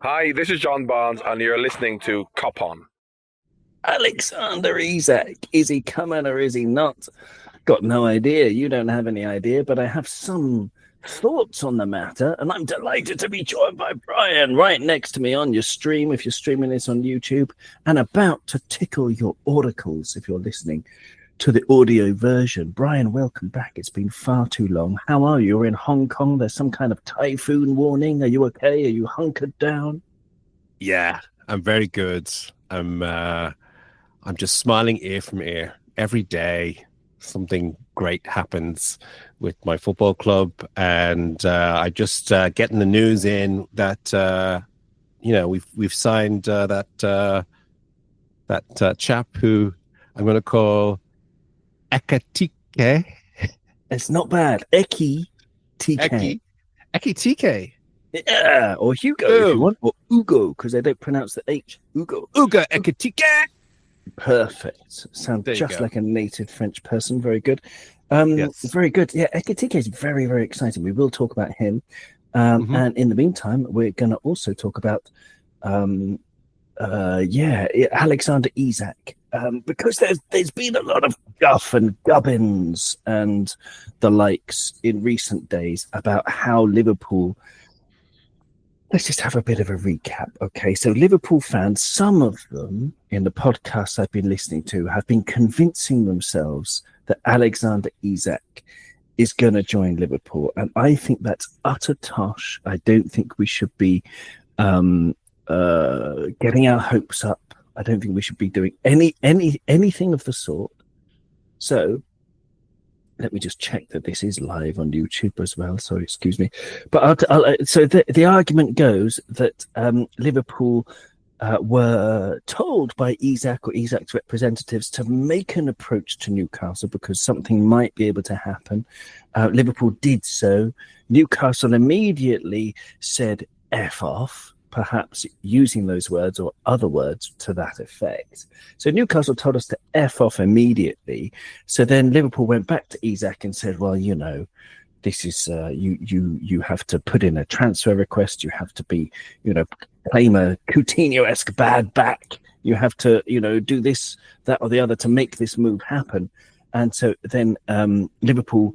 Hi, this is John Barnes, and you're listening to Kop On. Alexander Isak, is he coming or is he not? Got no idea. You don't have any idea, but I have some thoughts on the matter, and I'm delighted to be joined by Brian right next to me on your stream, if you're streaming this on YouTube, and about to tickle your auricles if you're listening to the audio version. Brian, welcome back. It's been far too long. How are you? You're in Hong Kong. There's some kind of typhoon warning. Are you okay? Are you hunkered down? Yeah, I'm very good. I'm just smiling ear from ear. Every day something great happens with my football club, and I just getting the news in that we've signed that chap who I'm going to call Ekatike. It's not bad. Eki TK. Ekitike. Yeah, or Hugo if you want, or Ugo, because they don't pronounce the H. Ugo. Ugo Ekatike. Perfect. Sounds just like a native French person. Very good. Yes. Very good. Yeah, Ekatike is very, very exciting. We will talk about him. And in the meantime, we're going to also talk about, Alexander Isak. Because there's been a lot of guff and gubbins and the likes in recent days about how Liverpool. Let's just have a bit of a recap. Okay, so Liverpool fans, some of them in the podcasts I've been listening to, have been convincing themselves that Alexander Isak is going to join Liverpool. And I think that's utter tosh. I don't think we should be getting our hopes up. I don't think we should be doing anything of the sort. So let me just check that this is live on YouTube as well. Sorry, excuse me. But so the argument goes that Liverpool were told by Isak or Isak's representatives to make an approach to Newcastle because something might be able to happen. Liverpool did so. Newcastle immediately said F off, perhaps using those words or other words to that effect. So Newcastle told us to F off immediately. So then Liverpool went back to Isak and said, well, this is you have to put in a transfer request. You have to be, claim a Coutinho-esque bad back. You have to, do this, that, or the other to make this move happen. And so then Liverpool,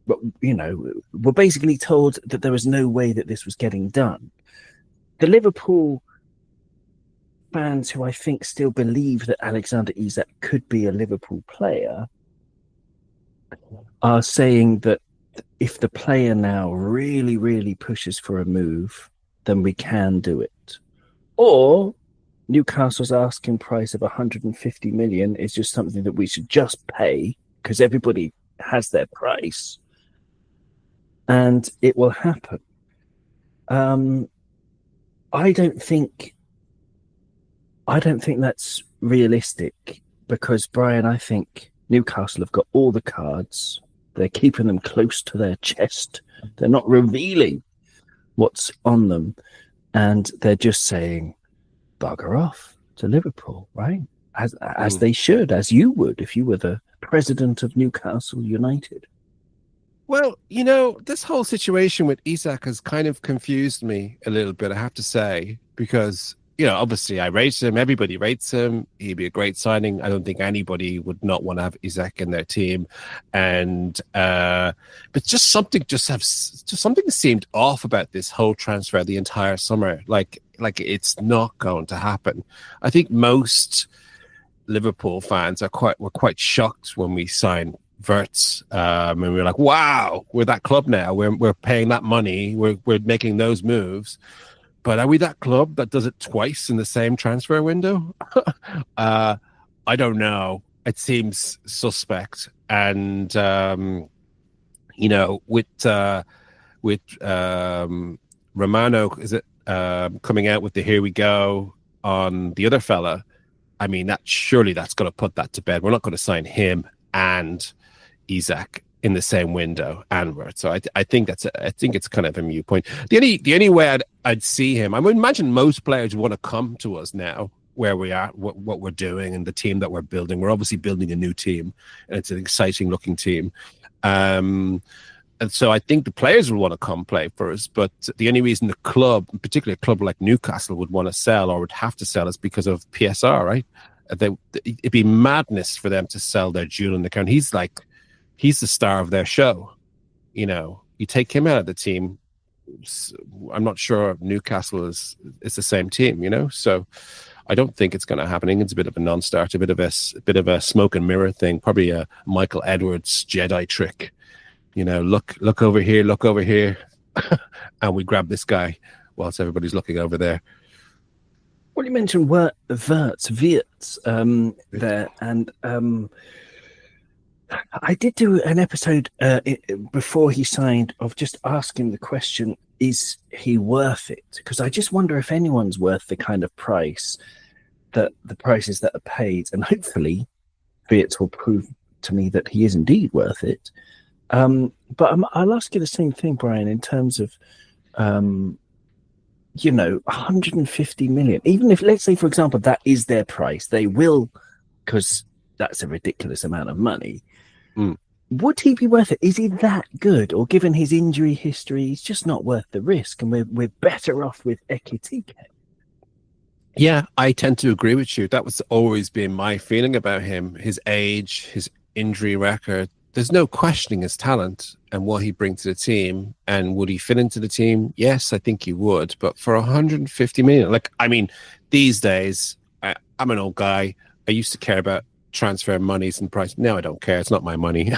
were basically told that there was no way that this was getting done. The Liverpool fans who I think still believe that Alexander Isak could be a Liverpool player are saying that if the player now really, really pushes for a move, then we can do it. Or Newcastle's asking price of 150 million is just something that we should just pay because everybody has their price and it will happen. I don't think that's realistic because, Brian, I think Newcastle have got all the cards. They're keeping them close to their chest. They're not revealing what's on them. And they're just saying, bugger off to Liverpool, right? As they should, as you would if you were the president of Newcastle United. Well, this whole situation with Isak has kind of confused me a little bit, I have to say, because, obviously I rate him. Everybody rates him. He'd be a great signing. I don't think anybody would not want to have Isak in their team. And, but something seemed off about this whole transfer the entire summer. Like it's not going to happen. I think most Liverpool fans were quite shocked when we signed Verts, and we were like, wow, we're that club now. We're paying that money. We're making those moves. But are we that club that does it twice in the same transfer window? I don't know. It seems suspect. And with Romano, is it coming out with the here we go on the other fella? I mean, surely that's going to put that to bed. We're not going to sign him and Isak in the same window and Vert. So I think it's kind of a moot point. The only way I'd see him, I would imagine most players want to come to us now where we are, what we're doing and the team that we're building. We're obviously building a new team and it's an exciting looking team. And so I think the players will want to come play for us. But the only reason the club, particularly a club like Newcastle, would want to sell or would have to sell is because of PSR, right? It'd be madness for them to sell their jewel in the crown. He's the star of their show. You know, you take him out of the team, I'm not sure Newcastle is the same team, you know? So I don't think it's going to happen. It's a bit of a non-starter, a bit of a smoke and mirror thing, probably a Michael Edwards Jedi trick. You know, look over here, and we grab this guy whilst everybody's looking over there. Well, you mentioned Wirtz there, and I did do an episode before he signed of just asking the question, is he worth it? Because I just wonder if anyone's worth the kind of price that the prices that are paid, and hopefully Wirtz will prove to me that he is indeed worth it. But I'll ask you the same thing, Brian, in terms of, 150 million. Even if, let's say, for example, that is their price, they will, because that's a ridiculous amount of money. Would he be worth it? Is he that good? Or given his injury history, he's just not worth the risk, and we're better off with Ekitike? Yeah, I tend to agree with you. That was always been my feeling about him. His age, his injury record. There's no questioning his talent and what he brings to the team. And would he fit into the team? Yes, I think he would. But for 150 million, these days, I'm an old guy. I used to care about transfer monies and price. Now I don't care. It's not my money.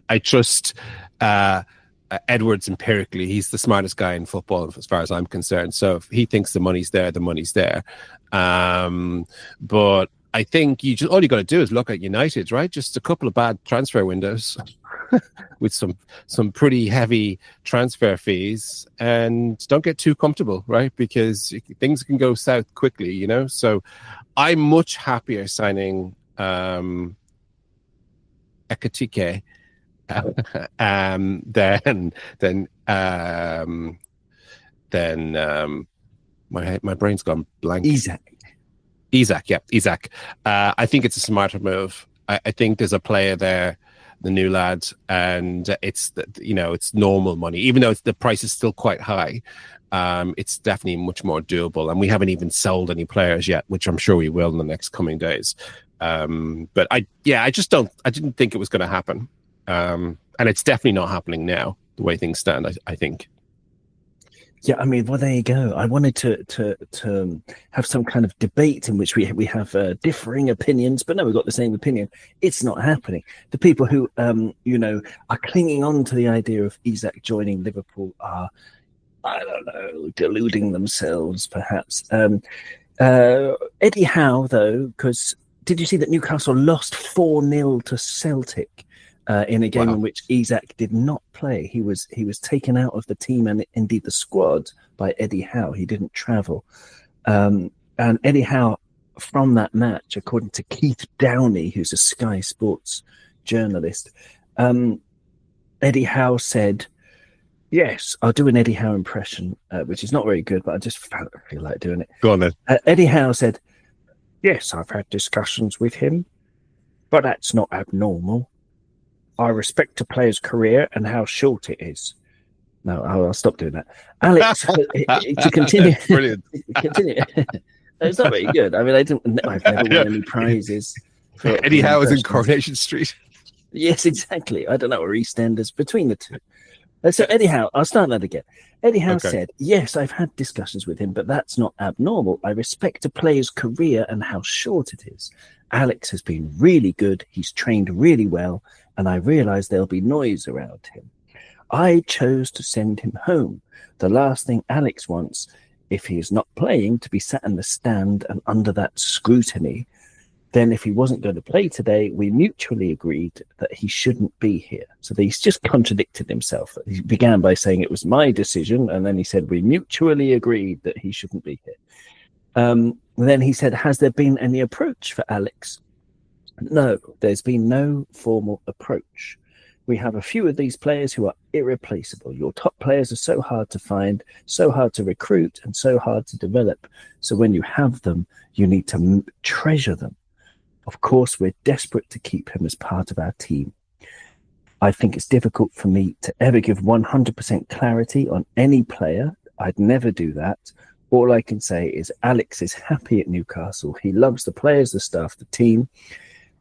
I trust Edwards empirically. He's the smartest guy in football as far as I'm concerned. So if he thinks the money's there, the money's there. But I think all you got to do is look at United, right? Just a couple of bad transfer windows with some pretty heavy transfer fees, and don't get too comfortable, right? Because things can go south quickly, you know? So I'm much happier signing Ekitike than my brain's gone blank. Isak. I think it's a smarter move. I think there's a player there, the new lad, and it's normal money, even though the price is still quite high. It's definitely much more doable, and we haven't even sold any players yet, which I'm sure we will in the next coming days. But I didn't think it was going to happen, and it's definitely not happening now. The way things stand, I think. Yeah, I mean, well, there you go. I wanted to have some kind of debate in which we have differing opinions, but no, we've got the same opinion. It's not happening. The people who are clinging on to the idea of Isak joining Liverpool are, I don't know, deluding themselves, perhaps. Eddie Howe, though, because did you see that Newcastle lost 4-0 to Celtic in a game in which Isak did not play? He was taken out of the team and indeed the squad by Eddie Howe. He didn't travel. And Eddie Howe, from that match, according to Keith Downey, who's a Sky Sports journalist, Eddie Howe said, yes, I'll do an Eddie Howe impression, which is not very good, but I just feel like doing it. Go on then. Eddie Howe said, yes, I've had discussions with him, but that's not abnormal. I respect a player's career and how short it is. No, I'll stop doing that. Alex, to continue. Brilliant. Continue. It's not very good. I mean, I've never won any prizes. Eddie Howe is in Coronation Street. Yes, exactly. I don't know where EastEnders between the two. So Eddie Howe, I'll start that again. Eddie Howe said, yes, I've had discussions with him, but that's not abnormal. I respect a player's career and how short it is. Alex has been really good. He's trained really well, and I realize there'll be noise around him. I chose to send him home. The last thing Alex wants, if he is not playing, to be sat in the stand and under that scrutiny. Then if he wasn't going to play today, we mutually agreed that he shouldn't be here. So he's just contradicted himself. He began by saying it was my decision, and then he said we mutually agreed that he shouldn't be here. Then he said, has there been any approach for Alex? No, there's been no formal approach. We have a few of these players who are irreplaceable. Your top players are so hard to find, so hard to recruit, and so hard to develop. So when you have them, you need to treasure them. Of course, we're desperate to keep him as part of our team. I think it's difficult for me to ever give 100% clarity on any player. I'd never do that. All I can say is Alex is happy at Newcastle. He loves the players, the staff, the team.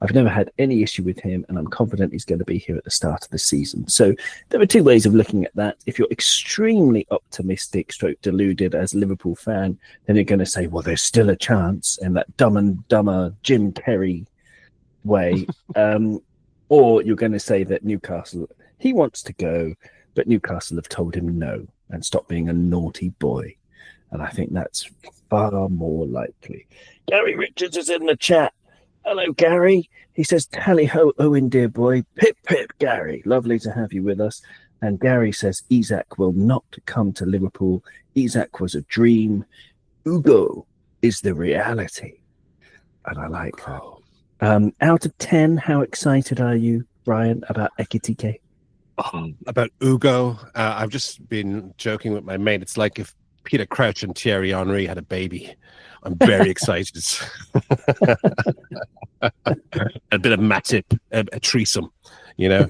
I've never had any issue with him, and I'm confident he's going to be here at the start of the season. So there are two ways of looking at that. If you're extremely optimistic, stroke deluded as a Liverpool fan, then you're going to say, well, there's still a chance, in that Dumb and Dumber Jim Carrey way. Or you're going to say that Newcastle, he wants to go, but Newcastle have told him no and stop being a naughty boy. And I think that's far more likely. Gary Richards is in the chat. Hello, Gary. He says, tally ho, Owen, dear boy. Pip, pip, Gary. Lovely to have you with us. And Gary says, Isak will not come to Liverpool. Isak was a dream. Ugo is the reality. And I like that. Out of 10, how excited are you, Brian, about Ekitike? About Ugo, I've just been joking with my mate. It's like if Peter Crouch and Thierry Henry had a baby. I'm very excited. A bit of Matip, a threesome, you know.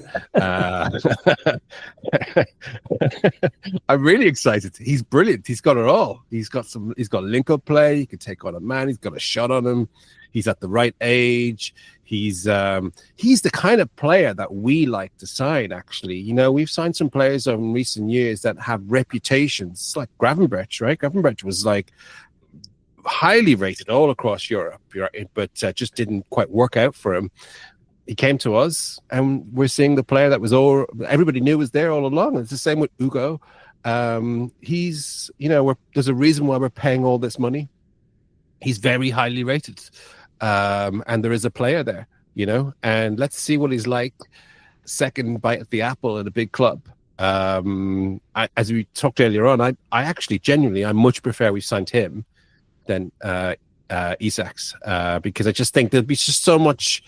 I'm really excited. He's brilliant. He's got it all. He's got link-up play. He can take on a man. He's got a shot on him. He's at the right age. He's the kind of player that we like to sign, actually. You know, we've signed some players in recent years that have reputations, like Gravenberch, right? Gravenberch was like highly rated all across Europe, but just didn't quite work out for him. He came to us, and we're seeing the player that was everybody knew was there all along. It's the same with Ugo. He's, you know, there's a reason why we're paying all this money. He's very highly rated. And there is a player there, you know, and let's see what he's like. Second bite at the apple at a big club. As we talked earlier on, I actually genuinely, I much prefer we signed him than Isak's, because I just think there'll be just so much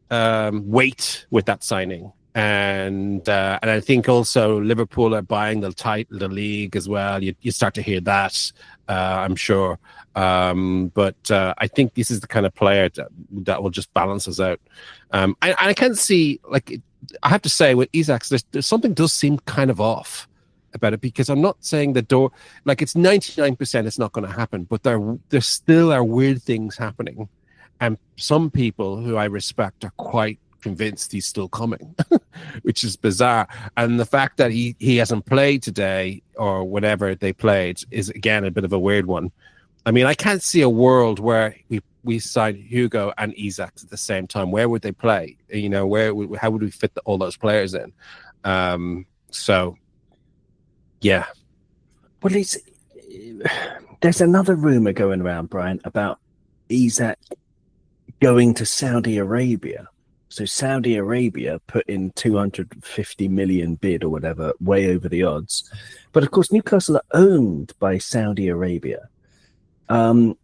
weight with that signing. And I think also Liverpool are buying the league as well. You start to hear that, I'm sure. But I think this is the kind of player that will just balance us out. I can't see, like, I have to say with Isak, there's something does seem kind of off about it, because I'm not saying the door, like, it's 99% it's not going to happen, but there still are weird things happening. And some people who I respect are quite convinced he's still coming, which is bizarre. And the fact that he hasn't played today or whenever they played is, again, a bit of a weird one. I mean, I can't see a world where we sign Hugo and Isak at the same time. Where would they play? You know, how would we fit all those players in? So, yeah. Well, there's another rumor going around, Brian, about Isak going to Saudi Arabia. So Saudi Arabia put in 250 million bid or whatever, way over the odds. But of course, Newcastle are owned by Saudi Arabia. And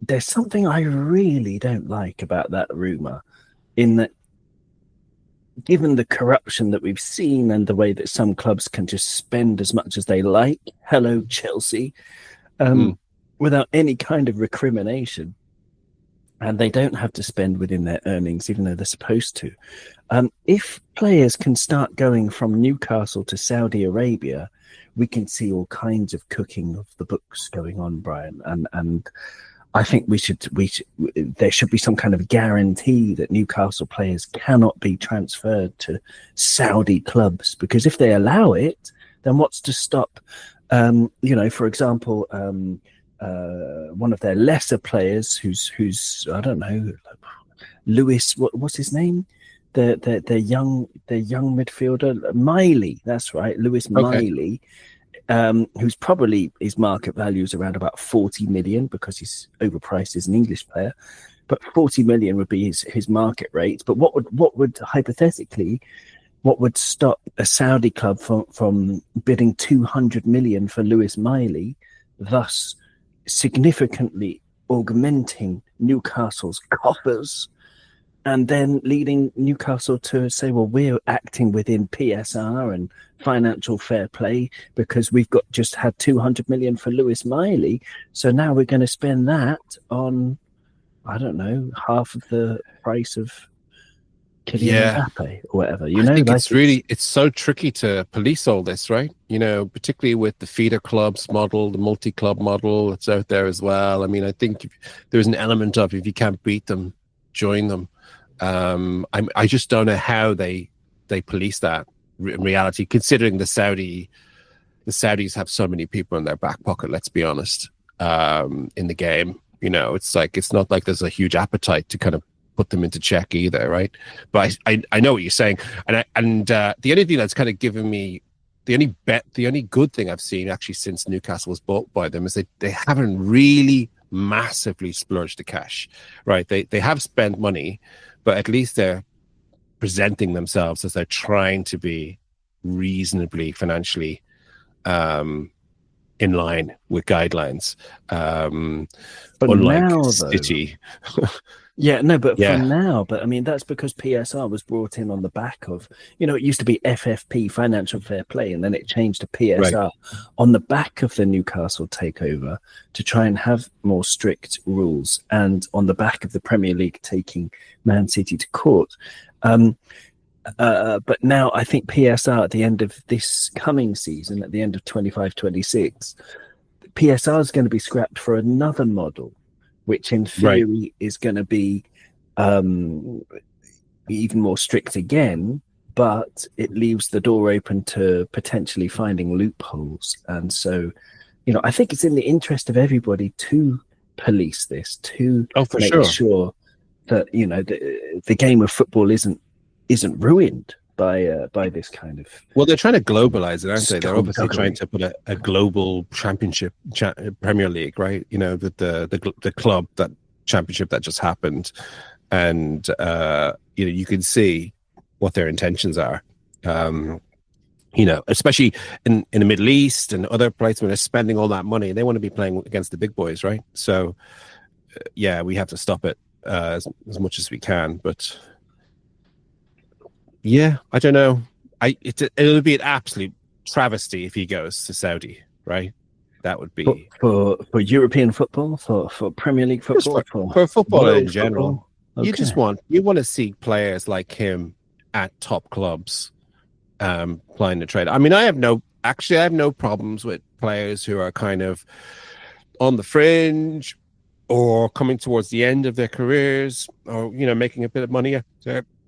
there's something I really don't like about that rumor, in that, given the corruption that we've seen and the way that some clubs can just spend as much as they like, hello Chelsea, without any kind of recrimination, and they don't have to spend within their earnings, even though they're supposed to. If players can start going from Newcastle to Saudi Arabia, we can see all kinds of cooking of the books going on, Brian. And I think there should be some kind of guarantee that Newcastle players cannot be transferred to Saudi clubs, because if they allow it, then what's to stop? For example, one of their lesser players, who's I don't know, Luis, what's his name? The young midfielder, Miley. That's right, Luis Miley. Who's probably, his market value is around about 40 million, because he's overpriced as an English player, but 40 million would be his market rate. But what would hypothetically, what would stop a Saudi club from bidding 200 million for Luis Miley, thus significantly augmenting Newcastle's coffers, and then leading Newcastle to say, well, we're acting within PSR and financial fair play because we've just had 200 million for Luis Miley. So now we're going to spend that on, I don't know, half of the price of Kylian Mbappe or whatever. I think it's so tricky to police all this, right? Particularly with the feeder clubs model, the multi-club model that's out there as well. I mean, I think there's an element of if you can't beat them, join them. I just don't know how they police that in reality, considering the Saudis have so many people in their back pocket. Let's be honest. In the game, it's not like there's a huge appetite to kind of put them into check either, right? But I know what you're saying, and the only thing that's kind of given me the only good thing I've seen actually since Newcastle was bought by them is they haven't really massively splurged the cash, right? They have spent money, but at least they're presenting themselves as they're trying to be reasonably financially in line with guidelines. But unlike now, City. For now, I mean, that's because PSR was brought in on the back of, it used to be FFP, Financial Fair Play, and then it changed to PSR on the back of the Newcastle takeover to try and have more strict rules, and on the back of the Premier League taking Man City to court. But now I think PSR at the end of this coming season, at the end of 25-26, PSR is going to be scrapped for another model, which in theory is going to be even more strict again, but it leaves the door open to potentially finding loopholes. And so, I think it's in the interest of everybody to police this, to make sure that, the game of football isn't ruined by this kind of. Well, they're trying to globalize it, aren't they? They're obviously trying to put a global championship, Premier League, right? The club, that championship that just happened, and you can see what their intentions are. Especially in the Middle East and other places when they're spending all that money, they want to be playing against the big boys, right? So, we have to stop it as much as we can, but. Yeah, I don't know. It'll be an absolute travesty if he goes to Saudi, right? That would be for European football, for Premier League football, for football in general. Okay. You want to see players like him at top clubs, playing the trade. I mean, I have no problems with players who are kind of on the fringe or coming towards the end of their careers, or making a bit of money.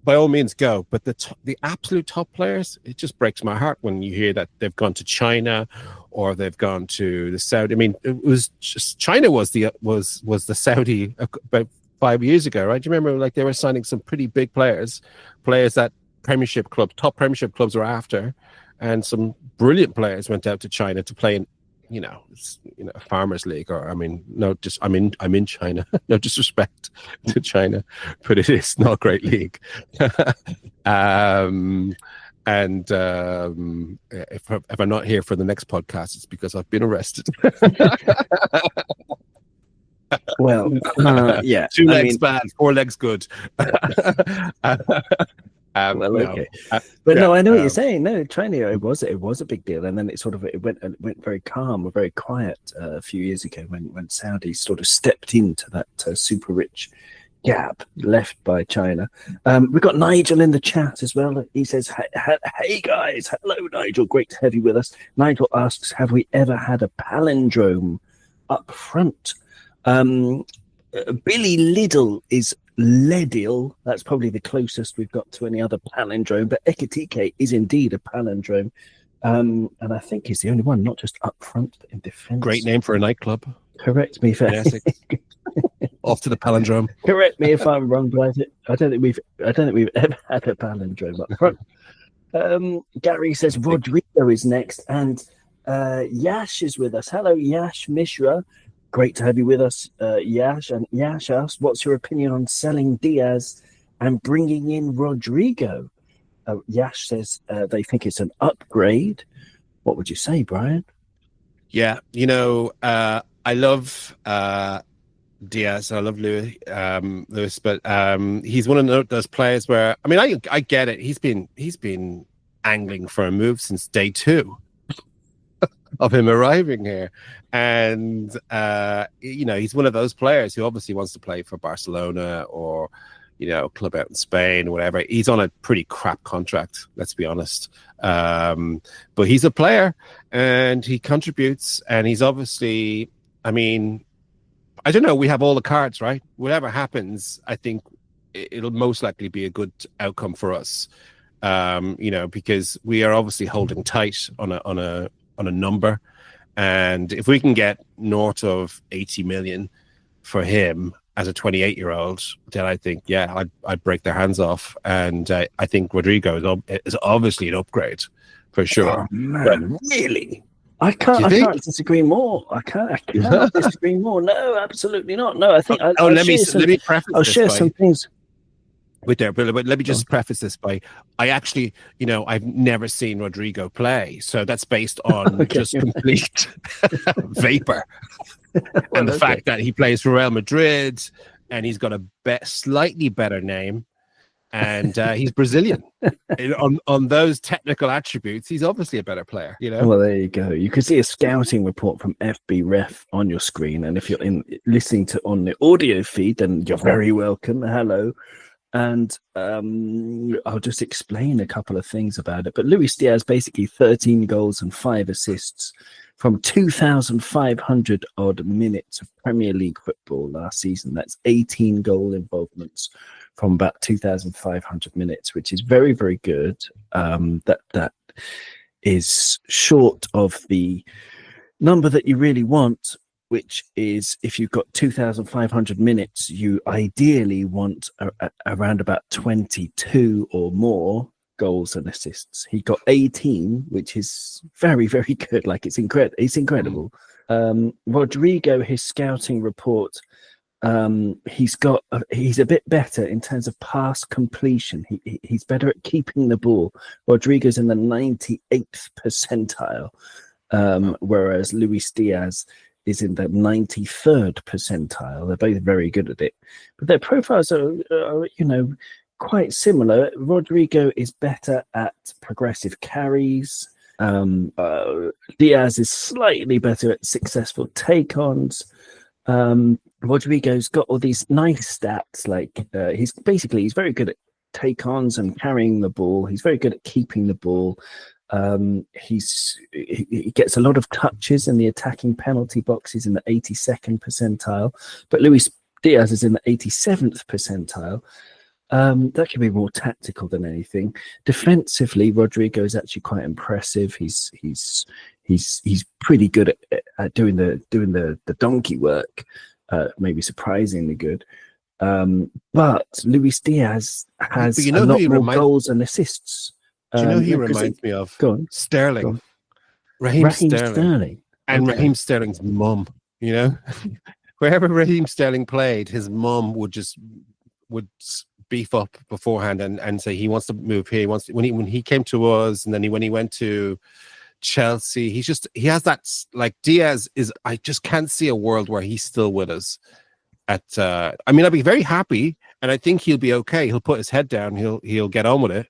By all means, go. But the absolute top players, it just breaks my heart when you hear that they've gone to China or they've gone to the Saudi. I mean, it was just China was the Saudi about 5 years ago, right? Do you remember? Like, they were signing some pretty big players that top Premiership clubs were after, and some brilliant players went out to China to play in. A farmers league, or I'm in China. No disrespect to China, but it is not a great league. And if I'm not here for the next podcast, it's because I've been arrested. Well, yeah, 2 legs bad, 4 legs good. Okay, but no, I know what you're saying. No, China, it was a big deal, and then it went very calm or very quiet a few years ago when Saudi sort of stepped into that super rich gap left by China. We've got Nigel in the chat as well. He says, "Hey guys, hello Nigel, great to have you with us." Nigel asks, "Have we ever had a palindrome up front?" Billy Liddle is Ledil. That's probably the closest we've got to any other palindrome, but Ekitike is indeed a palindrome, and I think he's the only one, not just up front, but in defence. Great name for a nightclub. Correct me if off to the palindrome. Correct me if I'm wrong, but I don't think we've ever had a palindrome up front. Gary says Rodrygo is next, and Yash is with us. Hello, Yash Mishra. Great to have you with us, Yash. And Yash asks, what's your opinion on selling Diaz and bringing in Rodrygo? Yash says they think it's an upgrade. What would you say, Brian? Yeah, I love Diaz. I love Luis, but he's one of those players where, I mean, I get it. He's been angling for a move since day 2 of him arriving here, and he's one of those players who obviously wants to play for Barcelona or club out in Spain or whatever. He's on a pretty crap contract, let's be honest. But he's a player and he contributes, and he's obviously, I mean, I don't know, we have all the cards, right? Whatever happens, I think it'll most likely be a good outcome for us. Because we are obviously holding tight on a number, and if we can get north of 80 million for him as a 28-year-old, then I think, I'd break their hands off, and I think Rodrygo is obviously an upgrade for sure. Oh, man, really? I can't disagree more. I cannot disagree more. No, absolutely not. No, I think. Let me preface. I'll share some things with there, but let me just preface this by, I actually, I've never seen Rodrygo play, so that's based on just complete vapor, and the fact that he plays for Real Madrid and he's got a slightly better name, and he's Brazilian. on those technical attributes, he's obviously a better player. Well, there you go. You can see a scouting report from FB Ref on your screen, and if you're listening on the audio feed, then you're very welcome. Hello. And I'll just explain a couple of things about it. But Luis Diaz, basically 13 goals and 5 assists from 2,500 odd minutes of Premier League football last season. That's 18 goal involvements from about 2,500 minutes, which is very, very good. That is short of the number that you really want, which is, if you've got 2,500 minutes, you ideally want around about 22 or more goals and assists. He got 18, which is very, very good. Like, it's incredible. Rodrygo, his scouting report, he's a bit better in terms of pass completion. He's better at keeping the ball. Rodrygo's in the 98th percentile, whereas Luis Diaz is in the 93rd percentile. They're both very good at it, but their profiles are quite similar. Rodrygo is better at progressive carries. Diaz is slightly better at successful take-ons. Rodrygo's got all these nice stats, like he's very good at take-ons and carrying the ball. He's very good at keeping the ball. He gets a lot of touches in the attacking penalty box. He's in the 82nd percentile, but Luis Diaz is in the 87th percentile. That can be more tactical than anything. Defensively, Rodrygo is actually quite impressive. He's pretty good at doing the donkey work. Maybe surprisingly good. But Luis Diaz has a lot more goals and assists. Do you know who he reminds me of? Go on. Sterling. Go on. Raheem Sterling. And Raheem Sterling's mum, Wherever Raheem Sterling played, his mum would beef up beforehand and say he wants to move here. When he came to us, and then when he went to Chelsea, he has that, like, Diaz is, I just can't see a world where he's still with us. I'd be very happy, and I think he'll be okay. He'll put his head down. He'll get on with it.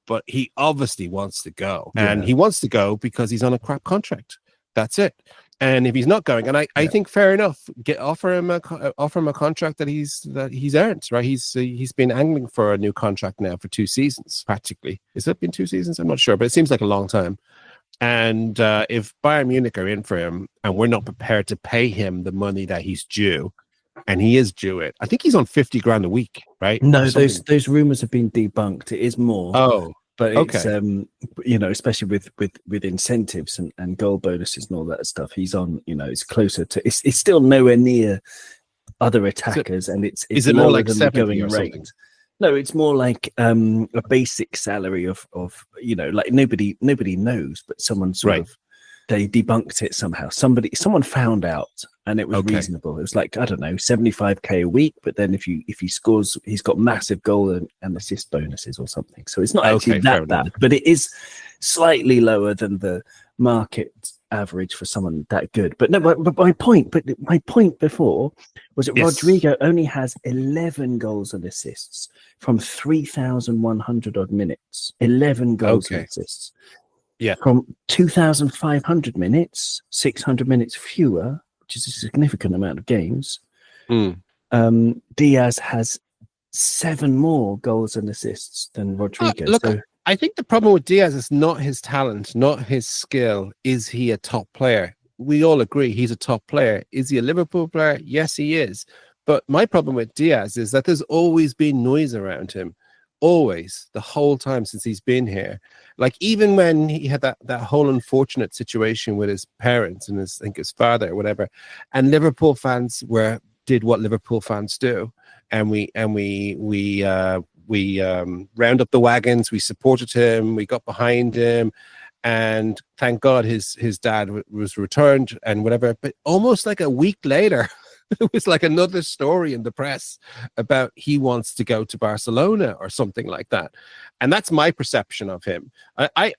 But he obviously wants to go, and he wants to go because he's on a crap contract. That's it. And if he's not going, and I think fair enough, offer him a contract that he's earned, right? He's been angling for a new contract now for 2 seasons, practically. Has it been 2 seasons? I'm not sure, but it seems like a long time. And if Bayern Munich are in for him, and we're not prepared to pay him the money that he's due, and he is due it, I think he's on 50 grand a week, right? No, those rumors have been debunked. It is more. Oh. But it's especially with incentives and goal bonuses and all that stuff, he's on. It's closer to. It's still nowhere near other attackers, and it's is it more like 70 going or rate. something? No, it's more like a basic salary of like nobody knows, but someone sort of they debunked it somehow. Someone found out, and it was reasonable. It was like, I don't know, 75k a week, but then if he scores, he's got massive goal and assist bonuses or something. So it's not actually that bad, but it is slightly lower than the market average for someone that good. But no, but my point before was that Rodrygo only has 11 goals and assists from 3,100 odd minutes. 11 goals and assists. Yeah. From 2,500 minutes, 600 minutes fewer, which is a significant amount of games. Diaz has 7 more goals and assists than Rodrygo. Look, so I think the problem with Diaz is not his talent, not his skill. Is he a top player? We all agree he's a top player. Is he a Liverpool player? Yes, he is. But my problem with Diaz is that there's always been noise around him. Always, the whole time since he's been here. Like even when he had that whole unfortunate situation with his parents and I think his father or whatever, and Liverpool fans did what Liverpool fans do, and we round up the wagons, we supported him, we got behind him, and thank God his dad was returned and whatever. But almost like a week later, it was like another story in the press about he wants to go to Barcelona or something like that. And that's my perception of him. I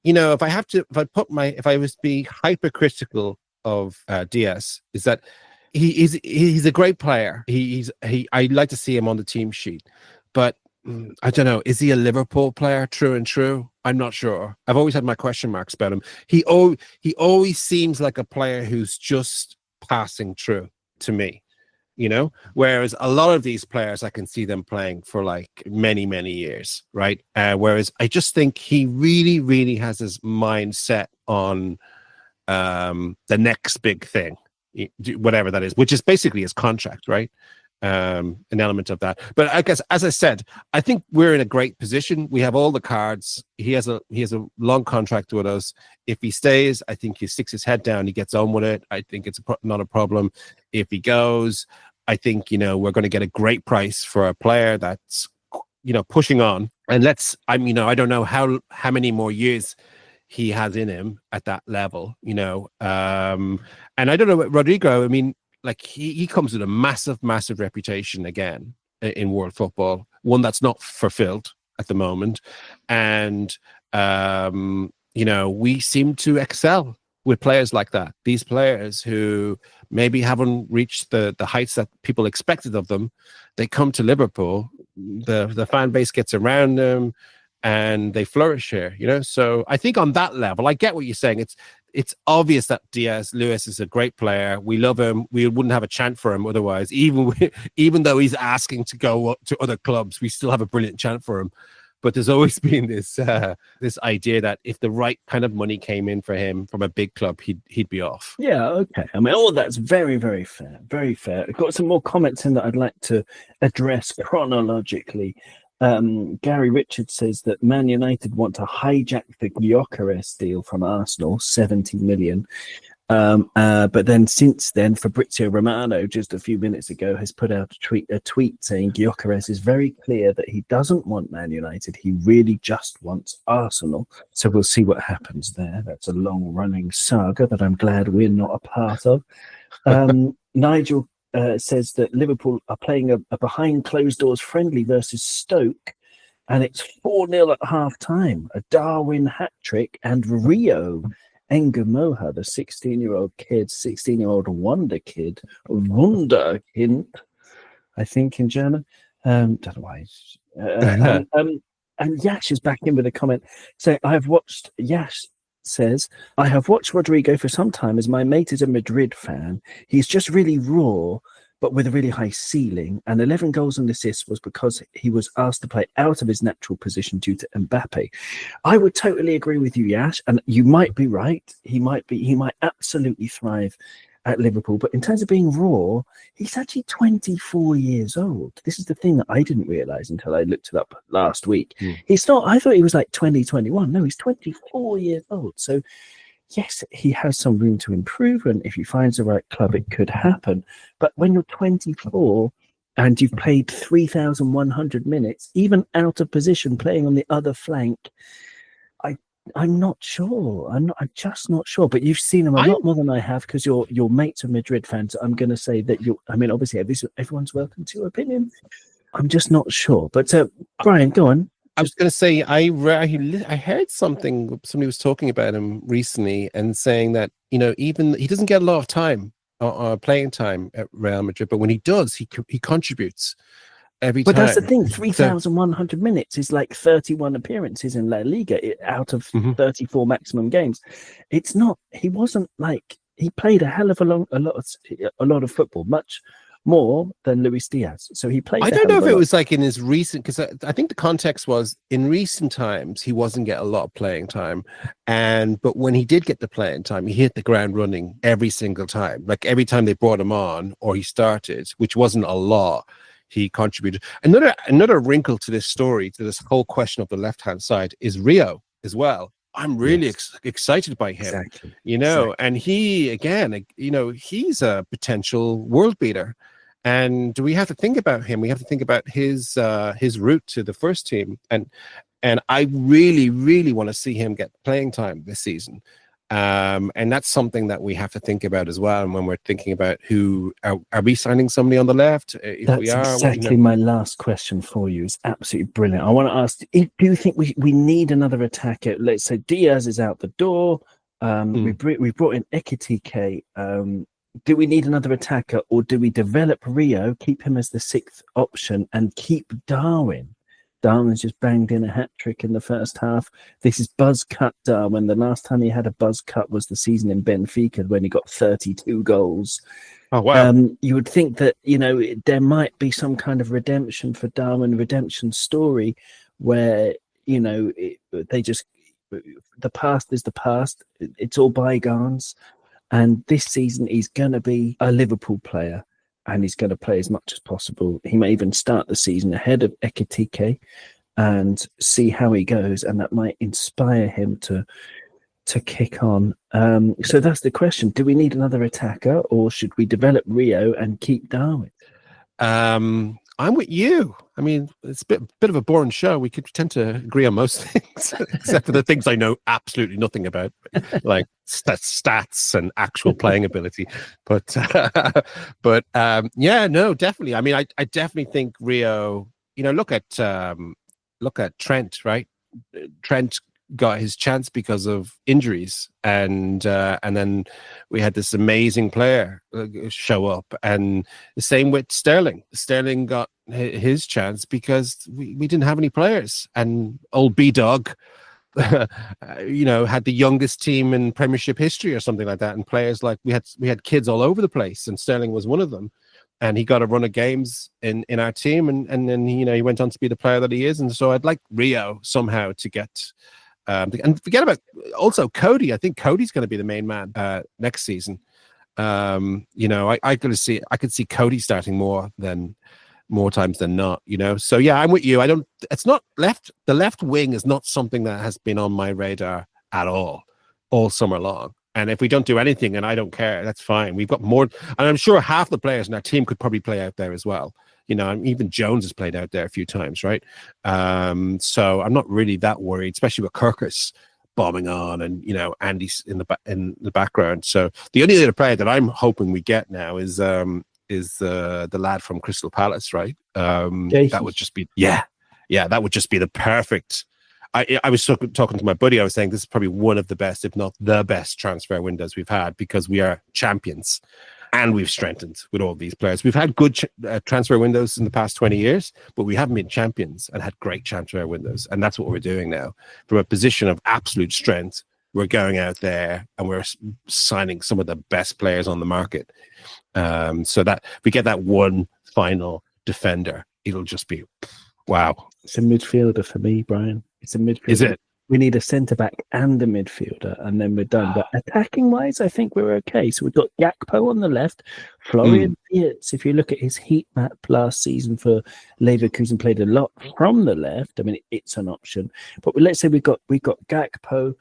if I was to be hypercritical of Diaz, is that he's a great player. I'd like to see him on the team sheet, but I don't know. Is he a Liverpool player? True and true. I'm not sure. I've always had my question marks about him. He always seems like a player who's just passing through to me, whereas a lot of these players I can see them playing for like many years, right? Whereas I just think he really has his mind set on the next big thing, whatever that is, which is basically his contract, right? An element of that. But I guess, as I said, I think we're in a great position. We have all the cards. He has a long contract with us. If he stays, I think he sticks his head down, he gets on with it. I think it's not a problem. If he goes, I think we're going to get a great price for a player that's pushing on. And I don't know how many more years he has in him at that level, and I don't know what Rodrygo, I mean, like he comes with a massive reputation again in world football, one that's not fulfilled at the moment. And, we seem to excel with players like that. These players who maybe haven't reached the heights that people expected of them, they come to Liverpool, the fan base gets around them, and they flourish here, So I think on that level, I get what you're saying. It's obvious that Lewis is a great player. We love him. We wouldn't have a chant for him otherwise. Even though he's asking to go to other clubs, we still have a brilliant chant for him. But there's always been this idea that if the right kind of money came in for him from a big club, he'd be off. Yeah, okay. I mean, all that's very, very fair. Very fair. I've got some more comments in that I'd like to address chronologically. Gary Richards says that Man United want to hijack the Gyökeres deal from Arsenal, 70 million. But then since then, Fabrizio Romano, just a few minutes ago, has put out a tweet saying Gyökeres is very clear that he doesn't want Man United. He really just wants Arsenal. So we'll see what happens there. That's a long-running saga that I'm glad we're not a part of. Nigel says that Liverpool are playing a behind closed doors friendly versus Stoke, and it's 4-0 at half time. A Darwin hat trick, and Rio Engamoha, the 16-year-old wonder kind, I think in German. Don't know why. And Yash is back in with a comment saying, Yash says, I have watched Rodrygo for some time as my mate is a Madrid fan. He's just really raw, but with a really high ceiling. And 11 goals and assists was because he was asked to play out of his natural position due to Mbappe. I would totally agree with you, Yash, and you might be right. He might absolutely thrive at Liverpool. But in terms of being raw, he's actually 24 years old. This is the thing that I didn't realise until I looked it up last week. He's not, I thought he was like 21. No, he's 24 years old. So yes, he has some room to improve. And if he finds the right club, it could happen. But when you're 24 and you've played 3,100 minutes, even out of position, playing on the other flank, I'm not sure. I'm just not sure. But you've seen him a lot more than I have because your mate's a Madrid fan. So I'm going to say that obviously everyone's welcome to your opinion. I'm just not sure. But Brian, go on. I was going to say I heard something. Somebody was talking about him recently and saying that even he doesn't get a lot of time playing time at Real Madrid, but when he does, he contributes. Every time. But that's the thing, 3,100 minutes is like 31 appearances in La Liga out of 34 maximum games. It's not, he wasn't like, he played a hell of a lot of football, much more than Luis Diaz. So he played. I don't know if it was like in his recent, because I think the context was in recent times he wasn't getting a lot of playing time, but when he did get the playing time, he hit the ground running every single time. Like every time they brought him on or he started, which wasn't a lot, he contributed. Another wrinkle to this story, to this whole question of the left-hand side, is Rio as well. I'm really excited by him, and he, again, he's a potential world beater. And we have to think about him. We have to think about his route to the first team. And I really, really want to see him get playing time this season. And that's something that we have to think about as well. And when we're thinking about who are we signing somebody on the left? If that's we are, exactly my last question for you. It's absolutely brilliant. I want to ask: do you think we need another attacker? Let's say Diaz is out the door. We brought in Ekitike. Do we need another attacker, or do we develop Rio, keep him as the sixth option, and keep Darwin? Darwin's just banged in a hat-trick in the first half. This is buzz cut Darwin. The last time he had a buzz cut was the season in Benfica when he got 32 goals. Oh, wow. You would think that, there might be some kind of redemption for Darwin, redemption story where, they just, the past is the past. It's all bygones. And this season, he's going to be a Liverpool player, and he's going to play as much as possible. He may even start the season ahead of Ekitike and see how he goes, and that might inspire him to kick on. So that's the question. Do we need another attacker, or should we develop Rio and keep Darwin? I'm with you. I mean, it's a bit of a boring show. We could tend to agree on most things, except for the things I know absolutely nothing about, like stats and actual playing ability. But yeah, no, definitely. I mean, I definitely think Rio. Look at Trent, right? Trent got his chance because of injuries, and then we had this amazing player show up, and the same with Sterling. Sterling got his chance because we didn't have any players, and old B-Dog had the youngest team in Premiership history or something like that, and players like we had kids all over the place, and Sterling was one of them. And he got a run of games in our team, and then he went on to be the player that he is. And so I'd like Rio somehow to get and forget about also Cody. I think Cody's going to be the main man next season. I could see Cody starting more times than not. So yeah, I'm with you. It's not left. The left wing is not something that has been on my radar at all summer long. And if we don't do anything, and I don't care, that's fine. We've got more, and I'm sure half the players in our team could probably play out there as well. Even Jones has played out there a few times, right? So I'm not really that worried, especially with Kirkus bombing on, and Andy's in the background. So the only other player that I'm hoping we get now is the lad from Crystal Palace, right? That would just be that would just be the perfect. I was talking to my buddy. I was saying this is probably one of the best, if not the best, transfer windows we've had, because we are champions and we've strengthened with all these players. We've had good transfer windows in the past 20 years, but we haven't been champions and had great transfer windows. And that's what we're doing now. From a position of absolute strength, we're going out there and we're signing some of the best players on the market. So that if we get that one final defender, it'll just be wow. It's a midfielder for me, Brian. It's a midfielder. Is it? We need a centre-back and a midfielder, and then we're done. But attacking-wise, I think we're okay. So we've got Gakpo on the left. Florian Wirtz, if you look at his heat map last season for Leverkusen, played a lot from the left. I mean, it's an option. But let's say we got Gakpo,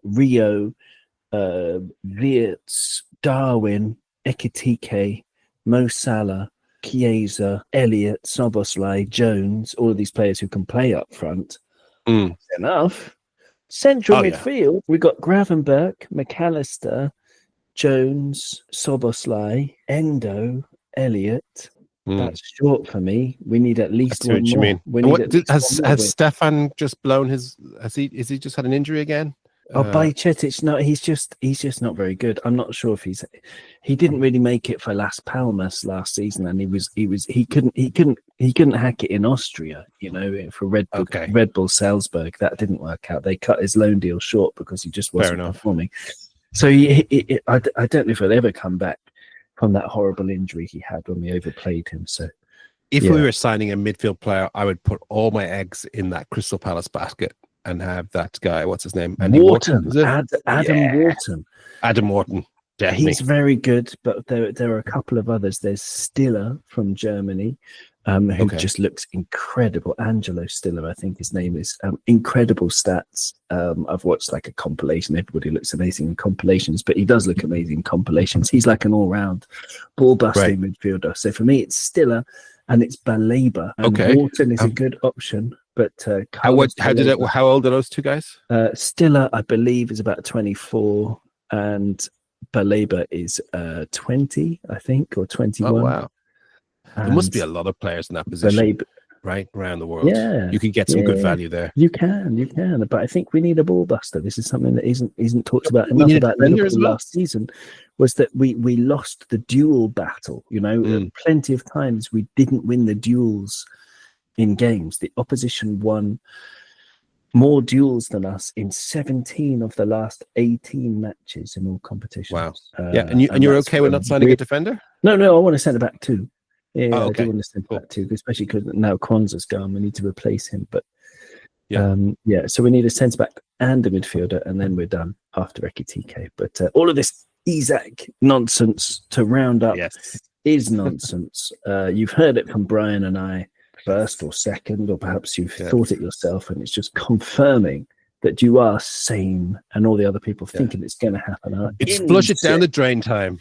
Rio, Wirtz, Darwin, Ekitike, Mo Salah, Chiesa, Elliott, Szoboszlai, Jones, all of these players who can play up front. Enough. Central midfield, we got Gravenberch, McAllister, Jones, Szoboszlai, Endo, Elliott. That's short for me. We need at least one more. Has Stefan just blown his? Is he just had an injury again? Bajcetic, no, he's just not very good. I'm not sure if he didn't really make it for Las Palmas last season, and he couldn't hack it in Austria, for Red Bull Salzburg. That didn't work out. They cut his loan deal short because he just wasn't performing. So I don't know if he'll ever come back. from that horrible injury he had when we overplayed him. So If yeah. we were signing a midfield player, I would put all my eggs in that Crystal Palace basket and have that guy. What's his name? Andy Wharton, is it? Adam Yeah. Wharton. Adam Wharton. Definitely. He's very good, but there are a couple of others. There's Stiller from Germany, who just looks incredible. Angelo Stiller, I think his name is. Incredible stats. I've watched like a compilation. Everybody looks amazing in compilations, but he does look amazing in compilations. He's like an all-round ball-busting midfielder. So for me, it's Stiller and it's Baleba. And Wharton is a good option, but how old are those two guys? Stiller, I believe, is about 24, and Baleba is 20, I think, or 21. Oh, wow. There must be a lot of players in that position, right, around the world. Yeah, you can get some good value there. You can. But I think we need a ball buster. This is something that isn't talked about enough about Liverpool last season. Was that we lost the duel battle? Plenty of times we didn't win the duels in games. The opposition won more duels than us in 17 of the last 18 matches in all competitions. Wow. And you're okay with not signing a defender? No, I want to send it back too. Yeah, okay. I do want to send it back too, especially because now Kwanzaa's gone. We need to replace him. But so we need a centre back and a midfielder, and then we're done after Ekitike. But all of this Isak nonsense to round up is nonsense. You've heard it from Brian and I first or second, or perhaps you've thought it yourself, and it's just confirming that you are sane and all the other people thinking it's going to happen. It's flush it down the drain time.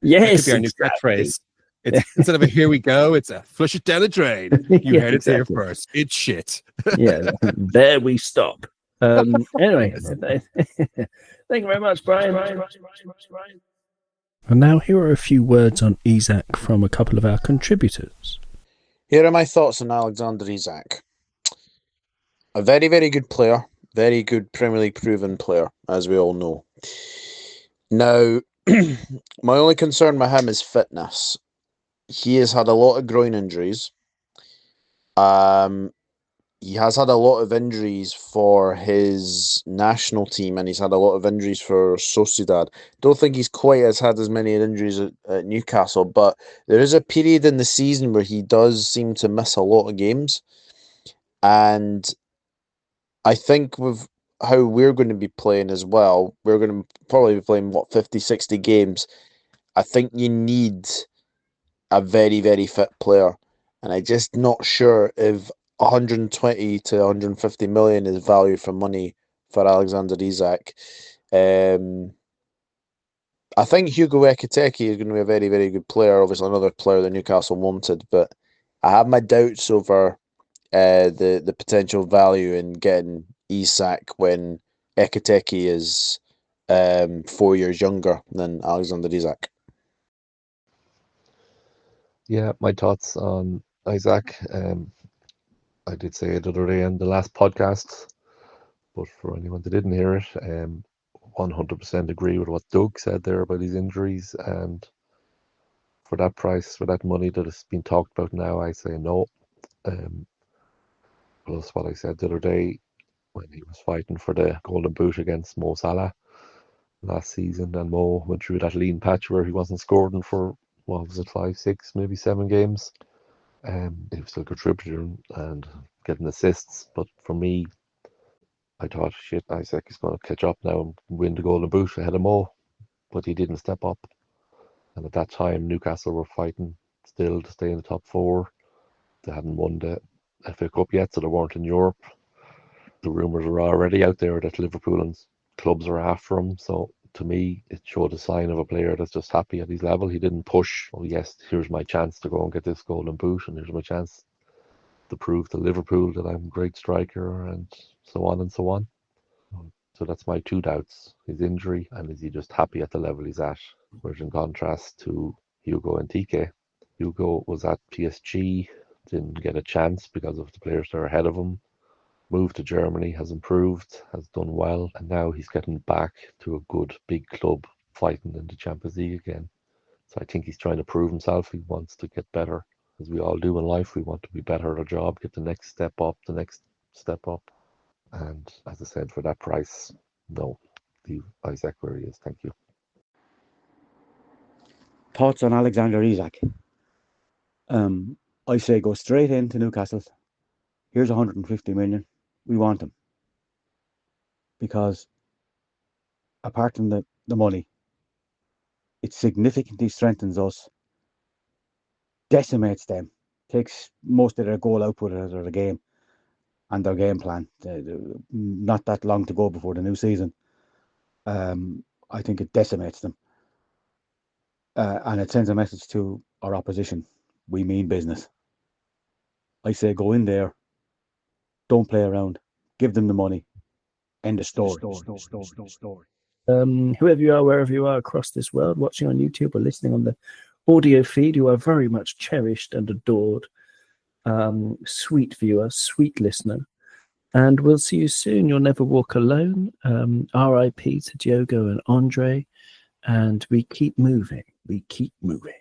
Yes, that could be our new catchphrase. It's instead of a here we go, it's a flush it down the drain. You heard it here first. It's shit. There we stop. Anyway, thank you very much, Brian. And now here are a few words on Isak from a couple of our contributors. Here are my thoughts on Alexander Isak. A very, very good player. Very good Premier League proven player, as we all know. Now, my only concern with him is fitness. He has had a lot of groin injuries. He has had a lot of injuries for his national team, and he's had a lot of injuries for Sociedad. Don't think he's quite had as many injuries at Newcastle, but there is a period in the season where he does seem to miss a lot of games. And I think with how we're going to be playing as well, we're going to probably be playing, 50, 60 games. I think you need a very, very fit player. And I'm just not sure if 120 to 150 million is value for money for Alexander Isak. I think Hugo Ekitike is going to be a very, very good player. Obviously, another player that Newcastle wanted, but I have my doubts over the potential value in getting Isak when Ekitike is 4 years younger than Alexander Isak. Yeah, my thoughts on Isak. I did say it the other day in the last podcast, but for anyone that didn't hear it, 100% agree with what Doug said there about his injuries, and for that price, for that money that has been talked about now, I say no. Plus what I said the other day when he was fighting for the Golden Boot against Mo Salah last season, and Mo went through that lean patch where he wasn't scoring for, 5, 6, maybe 7 games. He was still contributing and getting assists, but for me, I thought, Isak is going to catch up now and win the Golden Boot ahead of Mo, but he didn't step up. And at that time, Newcastle were fighting still to stay in the top 4. They hadn't won the FA Cup yet, so they weren't in Europe. The rumours were already out there that Liverpool and clubs are after him, so to me, it showed a sign of a player that's just happy at his level. He didn't push, yes, here's my chance to go and get this Golden Boot, and here's my chance to prove to Liverpool that I'm a great striker, and so on and so on. So that's my 2 doubts, his injury, and is he just happy at the level he's at? Whereas in contrast to Hugo and Tike, Hugo was at PSG, didn't get a chance because of the players that are ahead of him, moved to Germany, has improved, has done well, and now he's getting back to a good big club fighting in the Champions League again. So I think he's trying to prove himself. He wants to get better, as we all do in life. We want to be better at our job, get the next step up. And as I said, for that price, no, leave Isak where he is. Thank you. Thoughts on Alexander Isak? I say go straight into Newcastle. Here's 150 million. We want him. Because apart from the money, it significantly strengthens us, decimates them, takes most of their goal output out of the game and their game plan. Not that long to go before the new season. I think it decimates them. And it sends a message to our opposition. We mean business. I say go in there, don't play around, give them the money, end the story. Whoever you are, wherever you are across this world, watching on YouTube or listening on the audio feed, you are very much cherished and adored. Sweet viewer, sweet listener. And we'll see you soon. You'll never walk alone. RIP to Diogo and Andre. And we keep moving. We keep moving.